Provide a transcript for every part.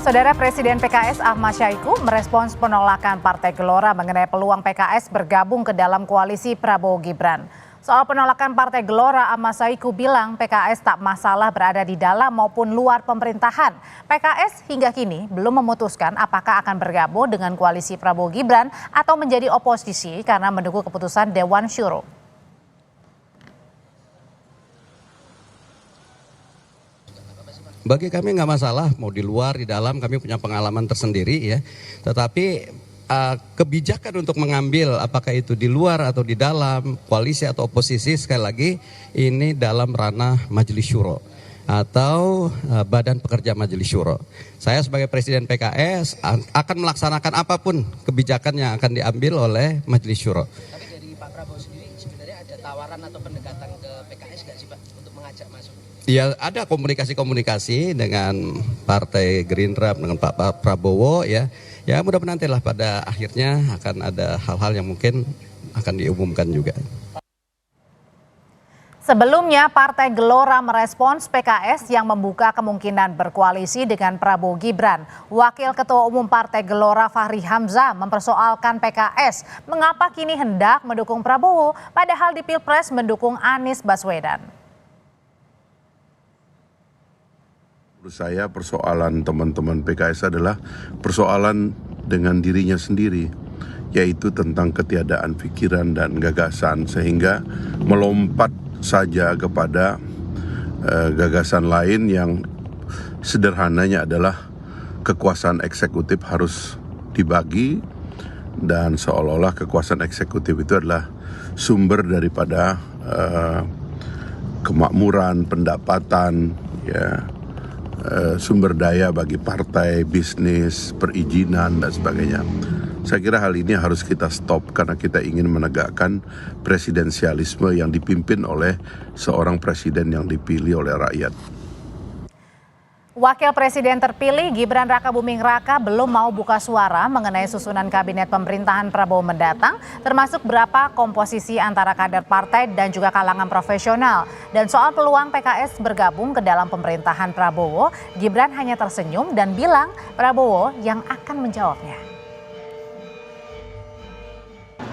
Saudara Presiden PKS Ahmad Syahiku merespons penolakan Partai Gelora mengenai peluang PKS bergabung ke dalam koalisi Prabowo Gibran. Soal penolakan Partai Gelora, Ahmad Syahiku bilang PKS tak masalah berada di dalam maupun luar pemerintahan. PKS hingga kini belum memutuskan apakah akan bergabung dengan koalisi Prabowo Gibran atau menjadi oposisi karena menunggu keputusan Dewan Syuro. Bagi kami nggak masalah, mau di luar, di dalam, kami punya pengalaman tersendiri ya. Tetapi kebijakan untuk mengambil apakah itu di luar atau di dalam, koalisi atau oposisi, sekali lagi ini dalam ranah Majelis Syuro atau Badan Pekerja Majelis Syuro. Saya sebagai Presiden PKS akan melaksanakan apapun kebijakan yang akan diambil oleh Majelis Syuro. Tapi dari Pak Prabowo sendiri sebenarnya ada tawaran atau pendekatan ke PKS nggak sih Pak untuk mengajak masuk? Ya, ada komunikasi dengan Partai Gerindra, dengan Pak Prabowo ya. Ya mudah-mudahan nantilah pada akhirnya akan ada hal-hal yang mungkin akan diumumkan juga. Sebelumnya, Partai Gelora merespons PKS yang membuka kemungkinan berkoalisi dengan Prabowo Gibran. Wakil Ketua Umum Partai Gelora Fahri Hamzah mempersoalkan PKS mengapa kini hendak mendukung Prabowo padahal di Pilpres mendukung Anies Baswedan. Menurut saya persoalan teman-teman PKS adalah persoalan dengan dirinya sendiri, yaitu tentang ketiadaan pikiran dan gagasan sehingga melompat saja kepada gagasan lain yang sederhananya adalah kekuasaan eksekutif harus dibagi dan seolah-olah kekuasaan eksekutif itu adalah sumber daripada kemakmuran, pendapatan, ya, sumber daya bagi partai, bisnis, perizinan dan sebagainya. Saya kira hal ini harus kita stop karena kita ingin menegakkan presidensialisme yang dipimpin oleh seorang presiden yang dipilih oleh rakyat. Wakil Presiden terpilih Gibran Rakabuming Raka belum mau buka suara mengenai susunan kabinet pemerintahan Prabowo mendatang, termasuk berapa komposisi antara kader partai dan juga kalangan profesional. Dan soal peluang PKS bergabung ke dalam pemerintahan Prabowo, Gibran hanya tersenyum dan bilang Prabowo yang akan menjawabnya.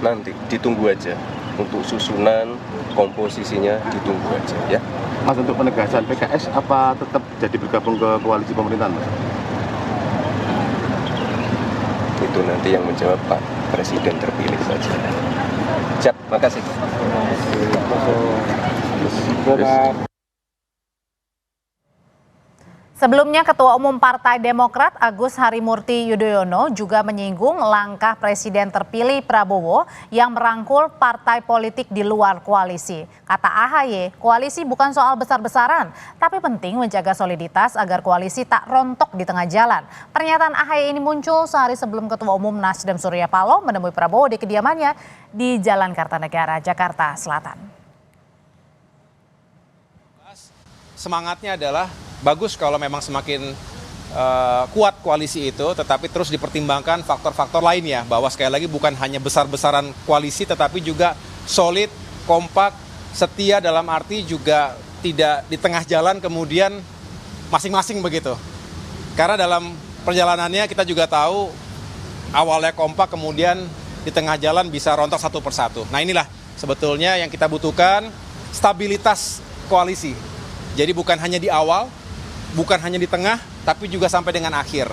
Nanti ditunggu aja untuk susunan komposisinya, ditunggu aja ya. Mas, untuk penegasan PKS apa tetap jadi bergabung ke koalisi pemerintahan, Mas? Itu nanti yang menjawab Pak Presiden terpilih saja. Siap, makasih. Sebelumnya, Ketua Umum Partai Demokrat Agus Harimurti Yudhoyono juga menyinggung langkah Presiden terpilih Prabowo yang merangkul partai politik di luar koalisi. Kata AHY, koalisi bukan soal besar-besaran, tapi penting menjaga soliditas agar koalisi tak rontok di tengah jalan. Pernyataan AHY ini muncul sehari sebelum Ketua Umum Nasdem Surya Paloh menemui Prabowo di kediamannya di Jalan Kartanegara, Jakarta Selatan. Semangatnya adalah bagus kalau memang semakin kuat koalisi itu, tetapi terus dipertimbangkan faktor-faktor lainnya, bahwa sekali lagi bukan hanya besar-besaran koalisi tetapi juga solid, kompak, setia, dalam arti juga tidak di tengah jalan kemudian masing-masing begitu. Karena dalam perjalanannya kita juga tahu awalnya kompak kemudian di tengah jalan bisa rontok satu persatu. Nah, inilah sebetulnya yang kita butuhkan, stabilitas koalisi. Jadi bukan hanya di awal, bukan hanya di tengah, tapi juga sampai dengan akhir.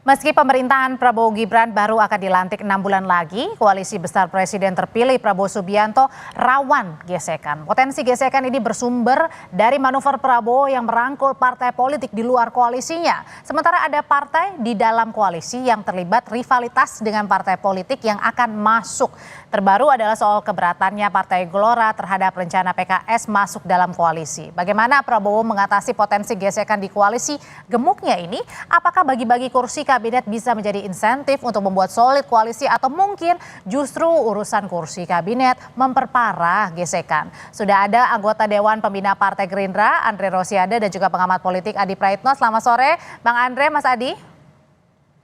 Meski pemerintahan Prabowo Gibran baru akan dilantik 6 bulan lagi, koalisi besar Presiden terpilih Prabowo Subianto rawan gesekan. Potensi gesekan ini bersumber dari manuver Prabowo yang merangkul partai politik di luar koalisinya. Sementara ada partai di dalam koalisi yang terlibat rivalitas dengan partai politik yang akan masuk. Terbaru adalah soal keberatannya Partai Gelora terhadap rencana PKS masuk dalam koalisi. Bagaimana Prabowo mengatasi potensi gesekan di koalisi gemuknya ini? Apakah bagi-bagi kursi kabinet bisa menjadi insentif untuk membuat solid koalisi atau mungkin justru urusan kursi kabinet memperparah gesekan? Sudah ada anggota Dewan Pembina Partai Gerindra, Andre Rosiade, dan juga pengamat politik Adi Praitno. Selamat sore, Bang Andre, Mas Adi.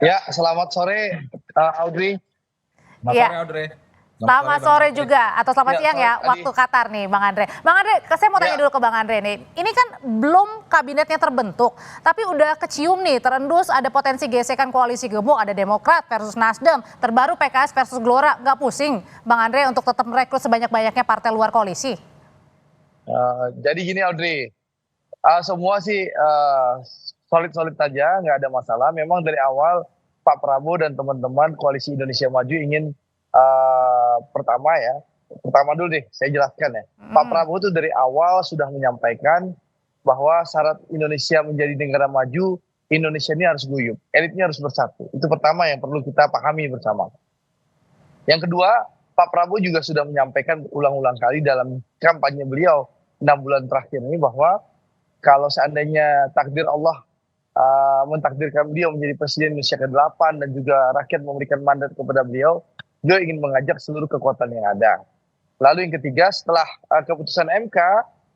Ya, selamat sore, Audrey. Selamat sore, Audrey. Selamat sore juga, atau selamat Ya, siang ya, Adi. waktu Qatar nih Bang Andre. Bang Andre, saya mau tanya Ya. dulu ke Bang Andre nih. Ini kan belum kabinetnya terbentuk, tapi udah kecium nih, terendus ada potensi gesekan koalisi gemuk, ada Demokrat versus Nasdem, terbaru PKS versus Gelora. Nggak pusing Bang Andre untuk tetap merekrut sebanyak-banyaknya partai luar koalisi? Jadi gini Audrey, semua sih solid-solid saja, nggak ada masalah. Memang dari awal Pak Prabowo dan teman-teman Koalisi Indonesia Maju ingin pertama dulu deh saya jelaskan ya. Pak Prabowo itu dari awal sudah menyampaikan bahwa syarat Indonesia menjadi negara maju, Indonesia ini harus guyup, elitnya harus bersatu. Itu pertama yang perlu kita pahami bersama. Yang kedua, Pak Prabowo juga sudah menyampaikan ulang-ulang kali dalam kampanye beliau 6 bulan terakhir ini bahwa kalau seandainya takdir Allah mentakdirkan beliau menjadi Presiden Indonesia ke-8 dan juga rakyat memberikan mandat kepada beliau ingin mengajak seluruh kekuatan yang ada. Lalu yang ketiga, setelah keputusan MK,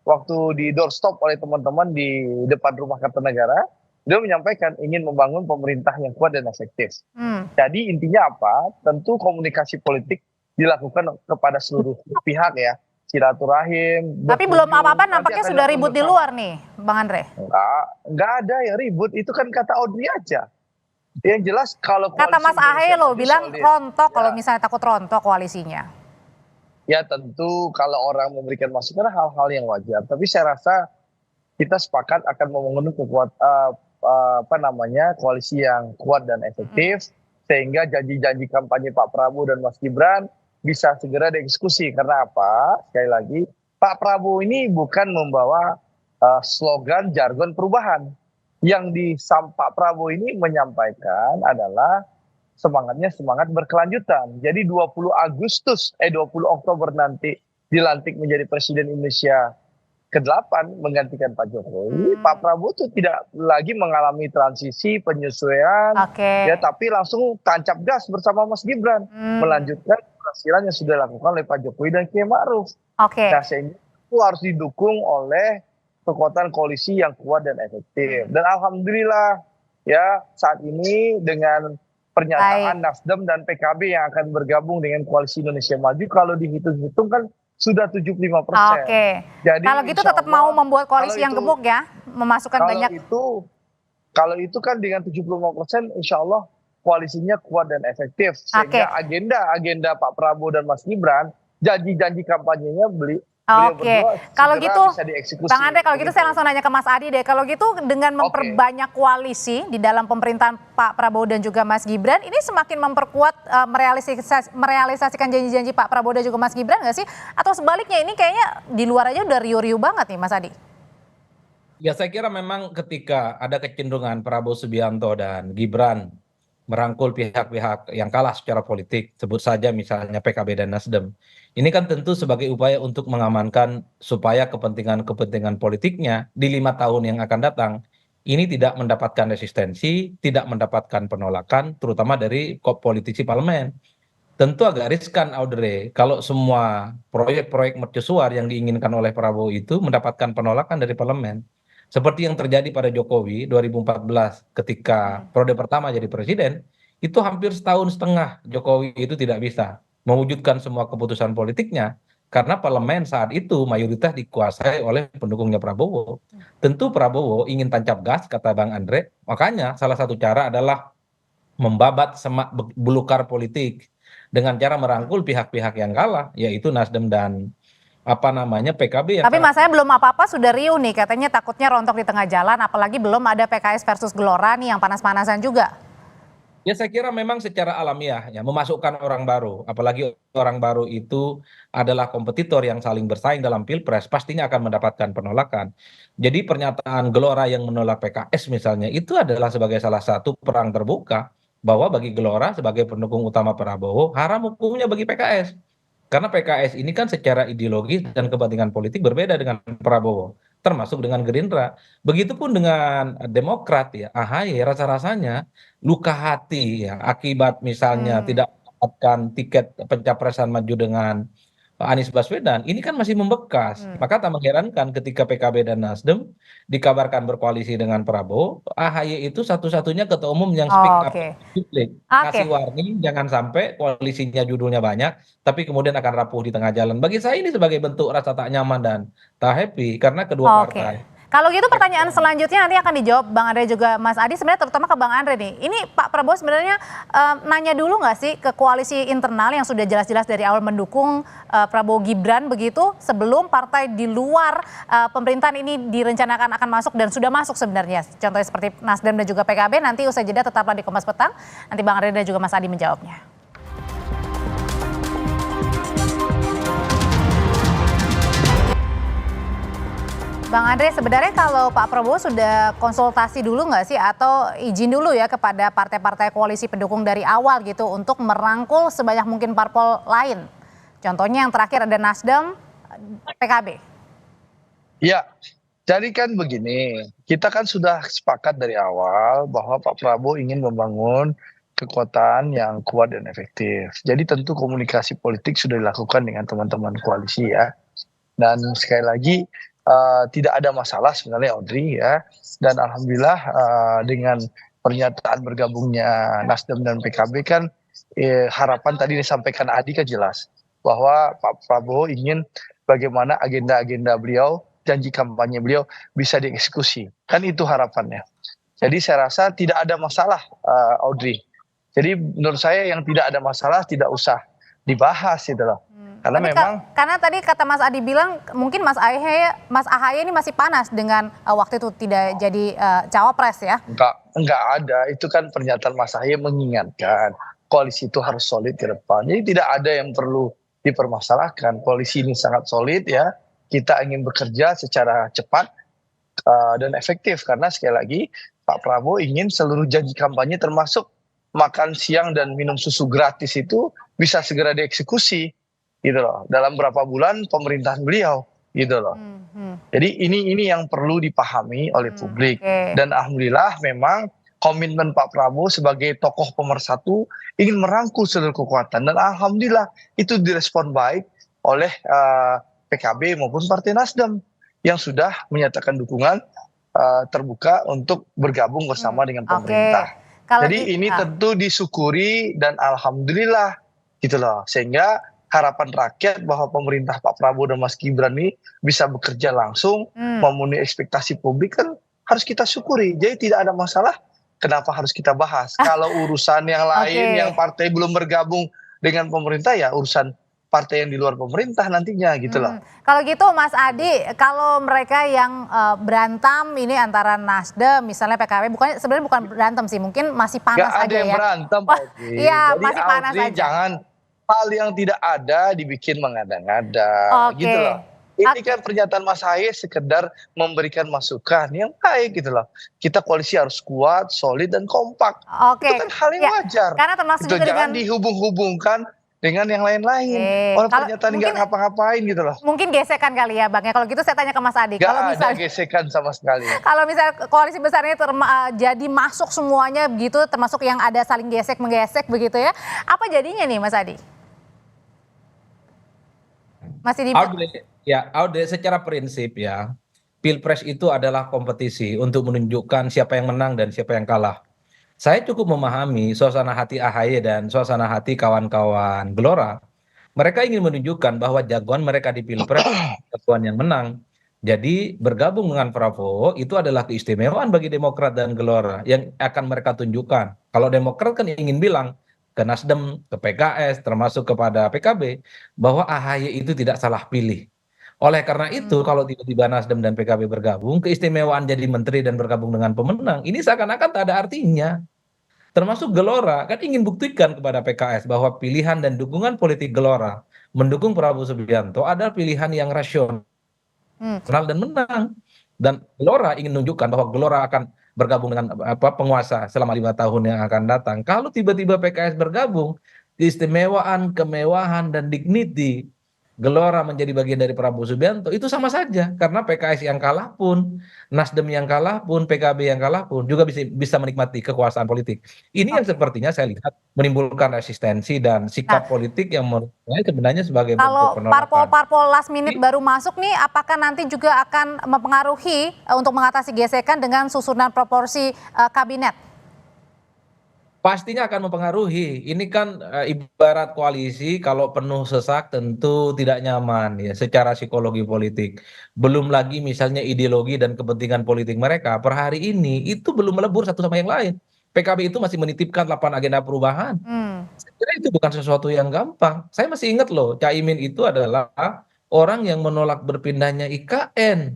waktu di doorstop oleh teman-teman di depan rumah Kartanegara, beliau menyampaikan ingin membangun pemerintah yang kuat dan efektif. Jadi intinya apa? Tentu komunikasi politik dilakukan kepada seluruh pihak ya, silaturahim. Tapi belum berkunjung, apa-apa, nanti nampaknya akan sudah dilakukan ribut di bersama. luar nih, Bang Andre. Nggak ada yang ribut, itu kan kata Audrey aja. Yang jelas kalau Kata Mas Ahaye loh, bilang rontok kalau Ya. misalnya takut rontok koalisinya. Ya tentu kalau orang memberikan masukan hal-hal yang wajar. Tapi saya rasa kita sepakat akan membangun koalisi yang kuat dan efektif sehingga janji-janji kampanye Pak Prabowo dan Mas Gibran bisa segera dieksekusi. Karena apa? Sekali lagi, Pak Prabowo ini bukan membawa slogan jargon perubahan. Yang di Pak Prabowo ini menyampaikan adalah semangatnya semangat berkelanjutan. Jadi 20 Oktober nanti dilantik menjadi Presiden Indonesia ke-8 menggantikan Pak Jokowi. Pak Prabowo itu tidak lagi mengalami transisi penyesuaian, ya, tapi langsung tancap gas bersama Mas Gibran melanjutkan keberhasilan yang sudah dilakukan oleh Pak Jokowi dan Kiai Ma'ruf. Nah, sehingga itu harus didukung oleh kekuatan koalisi yang kuat dan efektif. Dan alhamdulillah ya saat ini dengan pernyataan Nasdem dan PKB yang akan bergabung dengan Koalisi Indonesia Maju, kalau dihitung-hitung kan sudah 75%. Jadi kalau gitu tetap mau membuat koalisi yang gemuk ya, memasukkan banyak. Kalau itu kan dengan 75%, insya Allah koalisinya kuat dan efektif. Sehingga agenda Pak Prabowo dan Mas Gibran, janji-janji kampanyenya beliau berdua kalau gitu bisa dieksekusi. Bang Andre, kalau gitu saya langsung nanya ke Mas Adi deh. Kalau gitu dengan memperbanyak koalisi di dalam pemerintahan Pak Prabowo dan juga Mas Gibran, ini semakin memperkuat merealisasikan janji-janji Pak Prabowo dan juga Mas Gibran nggak sih? Atau sebaliknya ini kayaknya di luar aja udah riuh-riuh banget nih Mas Adi? Ya saya kira memang ketika ada kecenderungan Prabowo Subianto dan Gibran merangkul pihak-pihak yang kalah secara politik, sebut saja misalnya PKB dan Nasdem. Ini kan tentu sebagai upaya untuk mengamankan supaya kepentingan-kepentingan politiknya di 5 tahun yang akan datang ini tidak mendapatkan resistensi, tidak mendapatkan penolakan, terutama dari politisi parlemen. Tentu agak riskan, Audrey, kalau semua proyek-proyek mercusuar yang diinginkan oleh Prabowo itu mendapatkan penolakan dari parlemen. Seperti yang terjadi pada Jokowi 2014 ketika periode pertama jadi presiden, itu hampir setahun setengah Jokowi itu tidak bisa mewujudkan semua keputusan politiknya karena parlemen saat itu mayoritas dikuasai oleh pendukungnya Prabowo. Tentu Prabowo ingin tancap gas, kata Bang Andre, makanya salah satu cara adalah membabat semak belukar politik dengan cara merangkul pihak-pihak yang kalah, yaitu Nasdem dan PKB. Tapi masanya belum apa-apa sudah riuh nih, katanya takutnya rontok di tengah jalan, apalagi belum ada PKS versus Gelora nih yang panas-panasan juga. Ya saya kira memang secara alamiah ya memasukkan orang baru, apalagi orang baru itu adalah kompetitor yang saling bersaing dalam pilpres, pastinya akan mendapatkan penolakan. Jadi pernyataan Gelora yang menolak PKS misalnya itu adalah sebagai salah satu perang terbuka bahwa bagi Gelora sebagai pendukung utama Prabowo haram hukumnya bagi PKS. Karena PKS ini kan secara ideologis dan kepentingan politik berbeda dengan Prabowo, termasuk dengan Gerindra. Begitupun dengan Demokrat ya, AHY rasa-rasanya luka hati ya akibat misalnya tidak mendapatkan tiket pencapresan maju dengan Pak Anies Baswedan, ini kan masih membekas. Maka tak mengherankan ketika PKB dan Nasdem dikabarkan berkoalisi dengan Prabowo, AHY itu satu-satunya ketua umum yang speak up Oke. publik. Oke. Kasih warning, jangan sampai koalisinya judulnya banyak, tapi kemudian akan rapuh di tengah jalan. Bagi saya ini sebagai bentuk rasa tak nyaman dan tak happy, karena kedua Oke. partai. Kalau gitu pertanyaan selanjutnya nanti akan dijawab Bang Andre juga Mas Adi, sebenarnya terutama ke Bang Andre nih. Ini Pak Prabowo sebenarnya nanya dulu nggak sih ke koalisi internal yang sudah jelas-jelas dari awal mendukung Prabowo Gibran begitu sebelum partai di luar pemerintahan ini direncanakan akan masuk dan sudah masuk sebenarnya. Contohnya seperti Nasdem dan juga PKB, nanti usai jeda tetaplah di Kompas Petang. Nanti Bang Andre dan juga Mas Adi menjawabnya. Bang Andre, sebenarnya kalau Pak Prabowo sudah konsultasi dulu nggak sih atau izin dulu ya kepada partai-partai koalisi pendukung dari awal gitu untuk merangkul sebanyak mungkin parpol lain? Contohnya yang terakhir ada Nasdem, PKB. Ya, jadi kan begini, kita kan sudah sepakat dari awal bahwa Pak Prabowo ingin membangun kekuatan yang kuat dan efektif. Jadi tentu komunikasi politik sudah dilakukan dengan teman-teman koalisi ya. Dan sekali lagi tidak ada masalah sebenarnya Audrey ya. Dan alhamdulillah dengan pernyataan bergabungnya Nasdem dan PKB kan harapan tadi disampaikan Adi kan jelas bahwa Pak Prabowo ingin bagaimana agenda-agenda beliau, janji kampanye beliau bisa dieksekusi. Kan itu harapannya. Jadi saya rasa tidak ada masalah Audrey. Jadi menurut saya yang tidak ada masalah tidak usah dibahas gitu loh. Karena Tapi memang karena tadi kata Mas Adi bilang mungkin Mas AHY ini masih panas dengan waktu itu tidak jadi cawapres ya. enggak ada, itu kan pernyataan Mas Ahaye mengingatkan koalisi itu harus solid ke depan. Jadi tidak ada yang perlu dipermasalahkan. Koalisi ini sangat solid ya. Kita ingin bekerja secara cepat dan efektif karena sekali lagi Pak Prabowo ingin seluruh janji kampanye termasuk makan siang dan minum susu gratis itu bisa segera dieksekusi gitu loh dalam berapa bulan pemerintahan beliau gitu loh. Jadi ini yang perlu dipahami oleh publik. Dan alhamdulillah memang komitmen Pak Prabowo sebagai tokoh pemersatu ingin merangkul seluruh kekuatan dan alhamdulillah itu direspon baik oleh PKB maupun Partai Nasdem yang sudah menyatakan dukungan terbuka untuk bergabung bersama dengan pemerintah. Jadi ini tentu disyukuri dan alhamdulillah gitu loh. Sehingga harapan rakyat bahwa pemerintah Pak Prabowo dan Mas Gibran ini bisa bekerja langsung memenuhi ekspektasi publik kan harus kita syukuri. Jadi tidak ada masalah kenapa harus kita bahas. Kalau urusan yang lain yang partai belum bergabung dengan pemerintah ya urusan partai yang di luar pemerintah nantinya gitu loh. Kalau gitu Mas Adi, kalau mereka yang berantem ini antara Nasdem misalnya PKB sebenarnya bukan berantem sih, mungkin masih panas aja ya. Gak ada yang berantem. Iya, masih panas aja. Jangan hal yang tidak ada dibikin mengada-ngada gitu loh. Ini kan pernyataan Mas Ahaye sekedar memberikan masukan yang baik gitu loh. Kita koalisi harus kuat, solid dan kompak. Itu kan hal yang wajar. Karena termasuk juga jangan dihubung-hubungkan dengan yang lain-lain. Orang pernyataan nggak ngapa-ngapain gitu loh. Mungkin gesekan kali ya Bang ya. Kalau gitu saya tanya ke Mas Adi. Kalau misalnya ada gesekan sama sekali. Kalau misalnya koalisi besar ini jadi masuk semuanya begitu, termasuk yang ada saling gesek-menggesek begitu ya. Apa jadinya nih Mas Adi? Masih di Audrey, secara prinsip ya, Pilpres itu adalah kompetisi untuk menunjukkan siapa yang menang dan siapa yang kalah. Saya cukup memahami suasana hati AHY dan suasana hati kawan-kawan Gelora. Mereka ingin menunjukkan bahwa jagoan mereka di Pilpres jagoan yang menang. Jadi bergabung dengan Prabowo itu adalah keistimewaan bagi Demokrat dan Gelora yang akan mereka tunjukkan. Kalau Demokrat kan ingin bilang ke Nasdem, ke PKS, termasuk kepada PKB, bahwa AHY itu tidak salah pilih. Oleh karena itu, kalau tiba-tiba Nasdem dan PKB bergabung, keistimewaan jadi menteri dan bergabung dengan pemenang, ini seakan-akan tak ada artinya. Termasuk Gelora, kan ingin buktikan kepada PKS bahwa pilihan dan dukungan politik Gelora mendukung Prabowo Subianto adalah pilihan yang rasional dan menang. Dan Gelora ingin menunjukkan bahwa Gelora akan bergabung dengan penguasa selama 5 tahun yang akan datang. Kalau tiba-tiba PKS bergabung, keistimewaan, kemewahan, dan dignity Gelora menjadi bagian dari Prabowo Subianto, itu sama saja. Karena PKS yang kalah pun, Nasdem yang kalah pun, PKB yang kalah pun, juga bisa menikmati kekuasaan politik. Ini yang sepertinya saya lihat menimbulkan resistensi dan sikap politik yang menurut saya sebenarnya sebagai bentuk Kalau penolakan. parpol-parpol last minute baru masuk nih, apakah nanti juga akan mempengaruhi untuk mengatasi gesekan dengan susunan proporsi kabinet? Pastinya akan mempengaruhi. Ini kan ibarat koalisi kalau penuh sesak tentu tidak nyaman ya secara psikologi politik. Belum lagi misalnya ideologi dan kepentingan politik mereka per hari ini itu belum melebur satu sama yang lain. PKB itu masih menitipkan 8 agenda perubahan. Saya kira itu bukan sesuatu yang gampang. Saya masih ingat loh, Caimin itu adalah orang yang menolak berpindahnya IKN.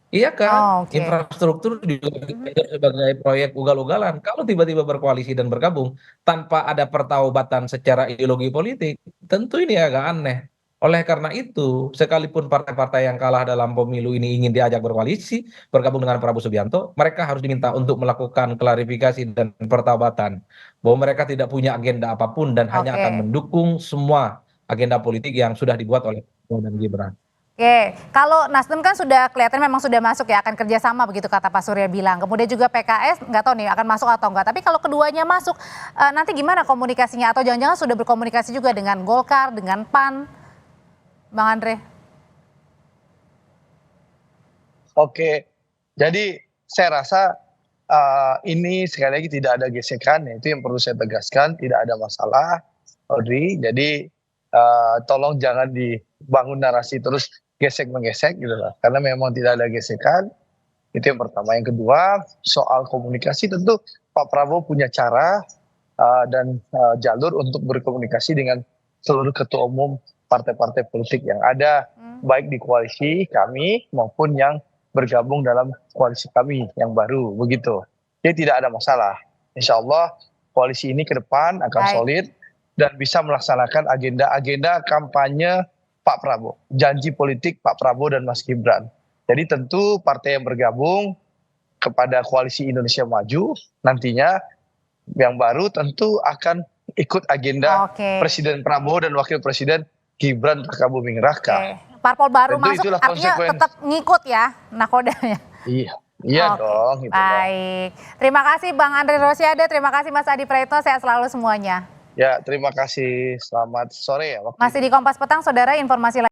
Iya kan, Oke. infrastruktur juga dianggap sebagai proyek ugal-ugalan. Kalau tiba-tiba berkoalisi dan bergabung tanpa ada pertaubatan secara ideologi politik, tentu ini agak aneh. Oleh karena itu, sekalipun partai-partai yang kalah dalam pemilu ini ingin diajak berkoalisi, bergabung dengan Prabowo Subianto, mereka harus diminta untuk melakukan klarifikasi dan pertaubatan bahwa mereka tidak punya agenda apapun dan hanya Oke. akan mendukung semua agenda politik yang sudah dibuat oleh Prabowo dan Gibran. Oke, kalau Nasdem kan sudah kelihatan memang sudah masuk ya, akan kerjasama begitu kata Pak Surya bilang. Kemudian juga PKS nggak tahu nih akan masuk atau enggak. Tapi kalau keduanya masuk, nanti gimana komunikasinya? Atau jangan-jangan sudah berkomunikasi juga dengan Golkar, dengan PAN, Bang Andre? Oke, jadi saya rasa ini sekali lagi tidak ada gesekan, itu yang perlu saya tegaskan, tidak ada masalah, Audrey. Jadi tolong jangan dibangun narasi terus gesek menggesek gitu lah, karena memang tidak ada gesekan. Itu yang pertama. Yang kedua, soal komunikasi tentu Pak Prabowo punya cara dan jalur untuk berkomunikasi dengan seluruh ketua umum partai-partai politik yang ada, baik di koalisi kami maupun yang bergabung dalam koalisi kami yang baru, begitu. Jadi tidak ada masalah. Insya Allah koalisi ini ke depan akan solid dan bisa melaksanakan agenda-agenda kampanye Pak Prabowo, janji politik Pak Prabowo dan Mas Gibran. Jadi tentu partai yang bergabung kepada koalisi Indonesia Maju nantinya yang baru tentu akan ikut agenda Presiden Prabowo dan Wakil Presiden Gibran Rakabuming Raka. Parpol baru Tentu masuk itulah artinya tetap ngikut ya nakodanya. Iya dong. Gitu Baik, terima kasih Bang Andre Rosiade, terima kasih Mas Adi Praetno, sehat selalu semuanya. Ya, terima kasih. Selamat sore ya. Masih di Kompas Petang, saudara, informasi